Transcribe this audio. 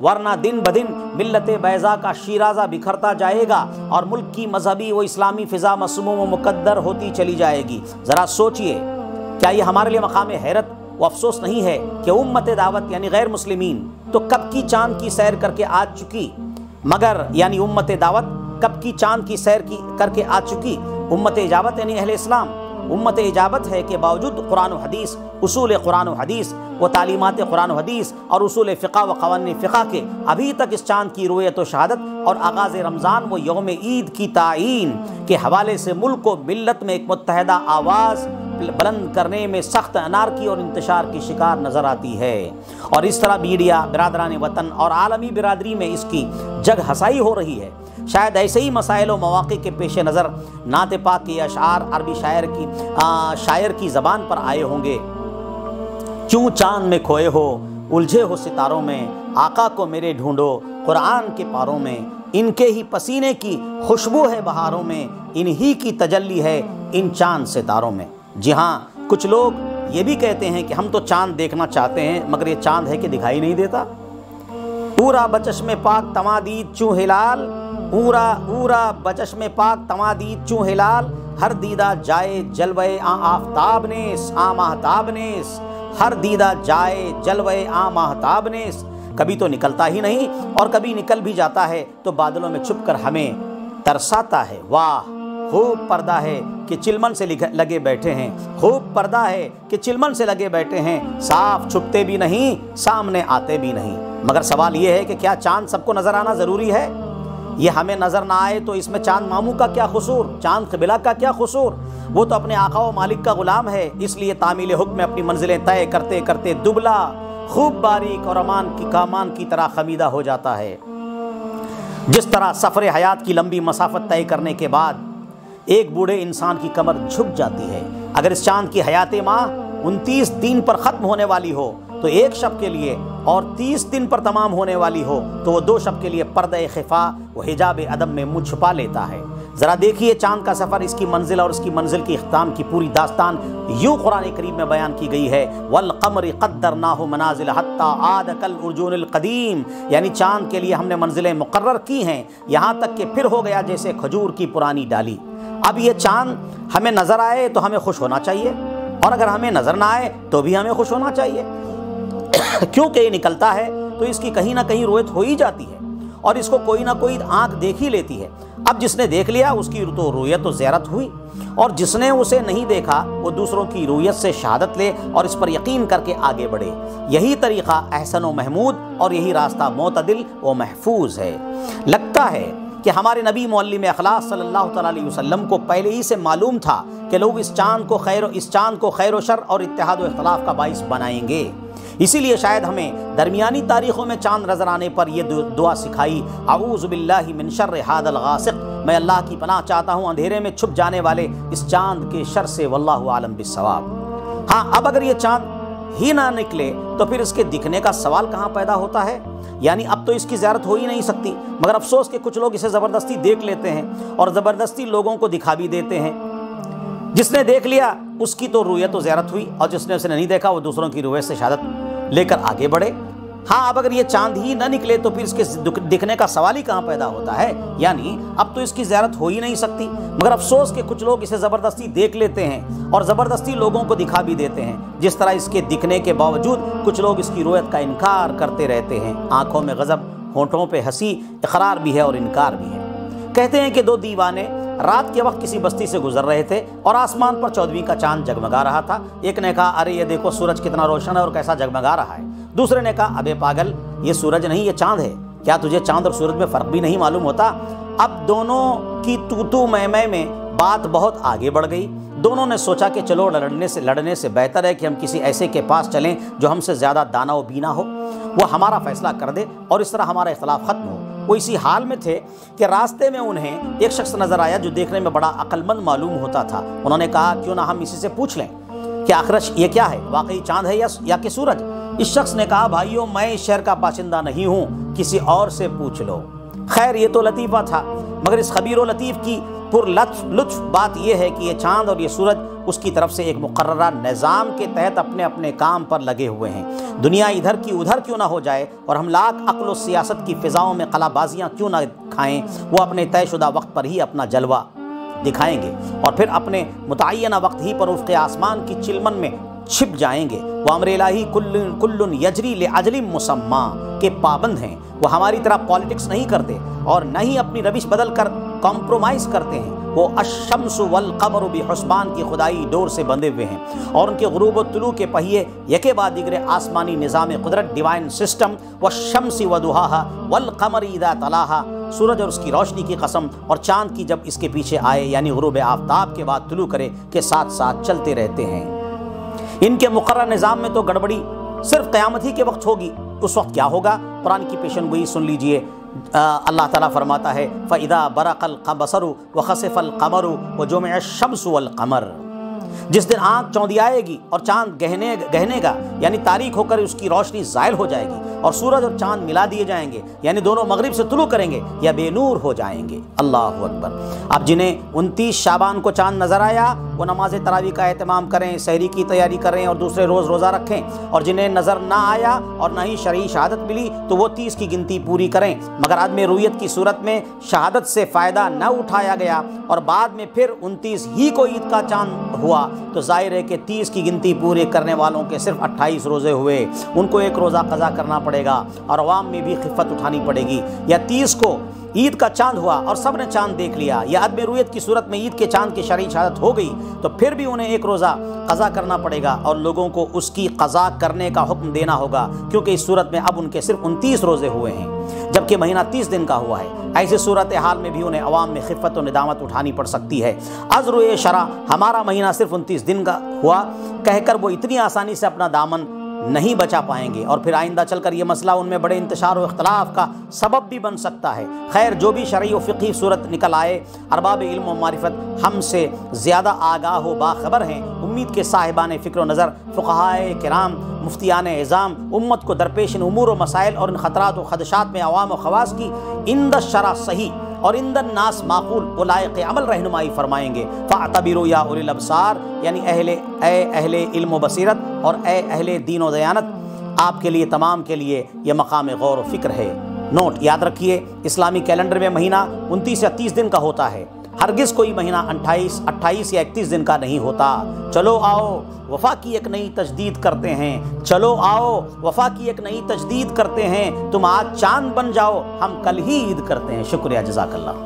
ورنہ دن بدن ملت بیضا کا شیرازہ بکھرتا جائے گا اور ملک کی مذہبی و اسلامی فضا مسموم و مقدر ہوتی چلی جائے گی۔ ذرا سوچئے، کیا یہ ہمارے لیے مقام حیرت و افسوس نہیں ہے کہ امت دعوت یعنی غیر مسلمین تو کب کی چاند کی سیر کر کے آ چکی، مگر یعنی امت دعوت کب کی چاند کی سیر کر کے آ چکی، امت اجابت یعنی اہل اسلام امت اجابت ہے کہ باوجود قرآن و حدیث، اصول قرآن و حدیث و تعلیمات قرآن و حدیث اور اصول فقہ و قوانین فقہ کے ابھی تک اس چاند کی رؤیت و شہادت اور آغاز رمضان و یوم عید کی تعیین کے حوالے سے ملک و ملت میں ایک متحدہ آواز بلند کرنے میں سخت انارکی اور انتشار کی شکار نظر آتی ہے، اور اس طرح میڈیا، برادران وطن اور عالمی برادری میں اس کی جگ ہسائی ہو رہی ہے۔ شاید ایسے ہی مسائل و مواقع کے پیش نظر نعت پاک کے اشعار عربی شاعر کی زبان پر آئے ہوں گے۔ کیوں چاند میں کھوئے ہو، الجھے ہو ستاروں میں، آقا کو میرے ڈھونڈو قرآن کے پاروں میں، ان کے ہی پسینے کی خوشبو ہے بہاروں میں، انہی کی تجلی ہے ان چاند ستاروں میں۔ جی ہاں، کچھ لوگ یہ بھی کہتے ہیں کہ ہم تو چاند دیکھنا چاہتے ہیں مگر یہ چاند ہے کہ دکھائی نہیں دیتا۔ اورا بچشم پاک تمادید چوں ہلال، اورا بچشم پاک تمادید چوں ہلال، ہر دیدہ جائے جلوے آفتاب نیس، ماہتاب نیس، ہر دیدہ جائے جلوے ماہتاب نیس۔ کبھی تو نکلتا ہی نہیں اور کبھی نکل بھی جاتا ہے تو بادلوں میں چھپ کر ہمیں ترساتا ہے۔ واہ، خوب پردہ ہے کہ چلمن سے لگے بیٹھے ہیں، خوب پردہ ہے کہ چلمن سے لگے بیٹھے ہیں، صاف چھپتے بھی نہیں، سامنے آتے بھی نہیں۔ مگر سوال یہ ہے کہ کیا چاند سب کو نظر آنا ضروری ہے؟ یہ ہمیں نظر نہ آئے تو اس میں چاند ماموں کا کیا قصور، چاند قبلہ کا کیا قصور؟ وہ تو اپنے آقا و مالک کا غلام ہے، اس لیے تعمیل حکم میں اپنی منزلیں طے کرتے کرتے دبلا، خوب باریک اور کامان کی طرح خمیدہ ہو جاتا ہے۔ جس طرح سفر حیات کی لمبی مسافت طے کرنے کے بعد ایک بوڑھے انسان کی کمر جھک جاتی ہے، اگر اس چاند کی حیات ماہ 29 دن پر ختم ہونے والی ہو تو ایک شب کے لیے، اور 30 دن پر تمام ہونے والی ہو تو وہ 2 شب کے لیے پردہ خفا و حجاب ادب میں منہ چھپا لیتا ہے۔ ذرا دیکھیے چاند کا سفر، اس کی منزل اور اس کی منزل کی اختتام کی پوری داستان یوں قرآن کریم میں بیان کی گئی ہے، والقمر قدرناہ منازل حتی عاد کالعرجون القدیم، یعنی چاند کے لیے ہم نے منزلیں مقرر کی ہیں یہاں تک کہ پھر ہو گیا جیسے کھجور کی پرانی ڈالی۔ اب یہ چاند ہمیں نظر آئے تو ہمیں خوش ہونا چاہیے، اور اگر ہمیں نظر نہ آئے تو بھی ہمیں خوش ہونا چاہیے، کیونکہ یہ نکلتا ہے تو اس کی کہیں نہ کہیں رویت ہو ہی جاتی ہے اور اس کو کوئی نہ کوئی آنکھ دیکھ ہی لیتی ہے۔ اب جس نے دیکھ لیا اس کی تو رویت و زیارت ہوئی، اور جس نے اسے نہیں دیکھا وہ دوسروں کی رویت سے شہادت لے اور اس پر یقین کر کے آگے بڑھے۔ یہی طریقہ احسن و محمود اور یہی راستہ معتدل و محفوظ ہے۔ لگتا ہے کہ ہمارے نبی معلم اخلاق صلی اللہ تعالیٰ علیہ وسلم کو پہلے ہی سے معلوم تھا کہ لوگ اس چاند کو خیر و شر اور اتحاد و اختلاف کا باعث بنائیں گے، اسی لیے شاید ہمیں درمیانی تاریخوں میں چاند نظر آنے پر یہ دعا سکھائی، اعوذ باللہ من شر ھذا الغاسق، میں اللہ کی پناہ چاہتا ہوں اندھیرے میں چھپ جانے والے اس چاند کے شر سے، واللہ عالم بالصواب۔ ہاں، اب اگر یہ چاند ہی نہ نکلے تو پھر اس کے دکھنے کا سوال کہاں پیدا ہوتا ہے؟ یعنی اب تو اس کی زیارت ہو ہی نہیں سکتی، مگر افسوس کہ کچھ لوگ اسے زبردستی دیکھ لیتے ہیں اور زبردستی لوگوں کو دکھا بھی دیتے ہیں۔ جس نے دیکھ لیا اس کی تو رویت و زیارت ہوئی، اور جس نے اسے نہیں دیکھا وہ دوسروں کی رویت سے شہادت لے کر آگے بڑھے۔ ہاں، اب اگر یہ چاند ہی نہ نکلے تو پھر اس کے دکھنے کا سوال ہی کہاں پیدا ہوتا ہے؟ یعنی اب تو اس کی زیارت ہو ہی نہیں سکتی، مگر افسوس کہ کچھ لوگ اسے زبردستی دیکھ لیتے ہیں اور زبردستی لوگوں کو دکھا بھی دیتے ہیں، جس طرح اس کے دکھنے کے باوجود کچھ لوگ اس کی رویت کا انکار کرتے رہتے ہیں۔ آنکھوں میں غضب، ہونٹوں پہ ہنسی، اقرار بھی ہے اور انکار بھی ہے۔ کہتے ہیں کہ 2 دیوانے رات کے وقت کسی بستی سے گزر رہے تھے اور آسمان پر 14ویں کا چاند جگمگا رہا تھا۔ ایک نے کہا، ارے یہ دیکھو سورج کتنا روشن ہے اور کیسا جگمگا رہا ہے۔ دوسرے نے کہا، ابے پاگل، یہ سورج نہیں یہ چاند ہے، کیا تجھے چاند اور سورج میں فرق بھی نہیں معلوم ہوتا؟ اب دونوں کی تو میں بات بہت آگے بڑھ گئی۔ دونوں نے سوچا کہ چلو لڑنے سے بہتر ہے کہ ہم کسی ایسے کے پاس چلیں جو ہم سے زیادہ دانا و بینا ہو، وہ ہمارا فیصلہ کر دے اور اس طرح ہمارا اختلاف ختم ہو۔ وہ اسی حال میں تھے کہ راستے میں انہیں ایک شخص نظر آیا جو دیکھنے میں بڑا عقل مند معلوم ہوتا تھا۔ انہوں نے کہا، کیوں نہ ہم اسی سے پوچھ لیں کہ آخر یہ کیا ہے، واقعی چاند ہے یا کہ سورج؟ اس شخص نے کہا، بھائیو میں اس شہر کا باشندہ نہیں ہوں، کسی اور سے پوچھ لو۔ خیر، یہ تو لطیفہ تھا، مگر اس خبیر و لطیف کی پر لطف بات یہ ہے کہ یہ چاند اور یہ سورج اس کی طرف سے ایک مقررہ نظام کے تحت اپنے اپنے کام پر لگے ہوئے ہیں۔ دنیا ادھر کی ادھر کیوں نہ ہو جائے اور ہم لاکھ عقل و سیاست کی فضاؤں میں قلع بازیاں کیوں نہ کھائیں، وہ اپنے طے شدہ وقت پر ہی اپنا جلوہ دکھائیں گے اور پھر اپنے متعینہ وقت ہی پر افق آسمان کی چلمن میں چھپ جائیں گے۔ وہ امر الہی کل یجری لاجل مسمی کے پابند ہیں۔ وہ ہماری طرح پالیٹکس نہیں کرتے اور نہ ہی اپنی روش بدل کر کمپرومائز کرتے ہیں۔ وہ الشمس والقمر بحسبان کی خدائی ڈور سے بندھے ہوئے ہیں اور ان کے غروب و طلوع کے پہیے یکے بعد دیگر آسمانی نظام قدرت ڈیوائن سسٹم والشمس وضحاہا والقمر اذا تلاہا، سورج اور اس کی روشنی کی قسم اور چاند کی جب اس کے پیچھے آئے یعنی غروب آفتاب کے بعد طلوع کرے کے ساتھ ساتھ چلتے رہتے ہیں۔ ان کے مقرر نظام میں تو گڑبڑی صرف قیامت ہی کے وقت ہوگی۔ اس وقت کیا ہوگا؟ قرآن کی پیشن گوئی سن لیجئے۔ اللہ تعالیٰ فرماتا ہے فَإِذَا بَرَقَ الْبَصَرُ وَخَسَفَ الْقَمَرُ وَجُمِعَ الشَّمْسُ وَالْقَمَرُ، جس دن آنکھ چوندیائے گی اور چاند گہنے گا یعنی تاریک ہو کر اس کی روشنی زائل ہو جائے گی، اور سورج اور چاند ملا دیے جائیں گے یعنی دونوں مغرب سے طلوع کریں گے یا بے نور ہو جائیں گے۔ اللہ اکبر۔ اب جنہیں 29 شعبان کو چاند نظر آیا وہ نماز تراویح کا اہتمام کریں، سحری کی تیاری کریں اور دوسرے روز روزہ رکھیں، اور جنہیں نظر نہ آیا اور نہ ہی شرعی شہادت ملی تو وہ 30 کی گنتی پوری کریں، مگر عدم رویت کی صورت میں شہادت سے فائدہ نہ اٹھایا گیا اور بعد میں پھر 29 ہی کو عید کا چاند ہوا تو ظاہر ہے کہ 30 کی گنتی پورے کرنے والوں کے صرف 28 روزے ہوئے، ان کو ایک روزہ قضا کرنا پڑے گا اور عوام میں بھی خفت اٹھانی پڑے گی۔ یا 30 کو عید کا چاند ہوا اور سب نے چاند دیکھ لیا، یا عدم رویت کی صورت میں عید کے چاند کی شرعی شہادت ہو گئی تو پھر بھی انہیں ایک روزہ قضا کرنا پڑے گا اور لوگوں کو اس کی قضا کرنے کا حکم دینا ہوگا، کیونکہ اس صورت میں اب ان کے صرف 29 روزے ہوئے ہیں جبکہ مہینہ 30 دن کا ہوا ہے۔ ایسی صورتحال میں بھی انہیں عوام میں خفت و ندامت اٹھانی پڑ سکتی ہے۔ عذر شرع ہمارا مہینہ صرف 29 دن کا ہوا کہہ کر وہ اتنی آسانی سے اپنا دامن نہیں بچا پائیں گے اور پھر آئندہ چل کر یہ مسئلہ ان میں بڑے انتشار و اختلاف کا سبب بھی بن سکتا ہے۔ خیر، جو بھی شرعی و فقہی صورت نکل آئے، ارباب علم و معرفت ہم سے زیادہ آگاہ و باخبر ہیں۔ امید کے صاحبان فکر و نظر، فقہائے کرام، مفتیان اعظام امت کو درپیش ان امور و مسائل اور ان خطرات و خدشات میں عوام و خواص کی عند الشرع صحیح اور عند الناس معقول و لائق عمل رہنمائی فرمائیں گے۔ فاعتبروا یا اولی الابصار، یعنی اے اہل علم و بصیرت اور اے اہل دین و دیانت، آپ کے لیے تمام کے لیے یہ مقام غور و فکر ہے۔ نوٹ یاد رکھیے، اسلامی کیلنڈر میں مہینہ 29 یا 30 دن کا ہوتا ہے، ہرگز کوئی مہینہ 28 یا 31 دن کا نہیں ہوتا۔ چلو آؤ وفا کی ایک نئی تجدید کرتے ہیں، چلو آؤ وفا کی ایک نئی تجدید کرتے ہیں، تم آج چاند بن جاؤ، ہم کل ہی عید کرتے ہیں۔ شکریہ، جزاک اللہ۔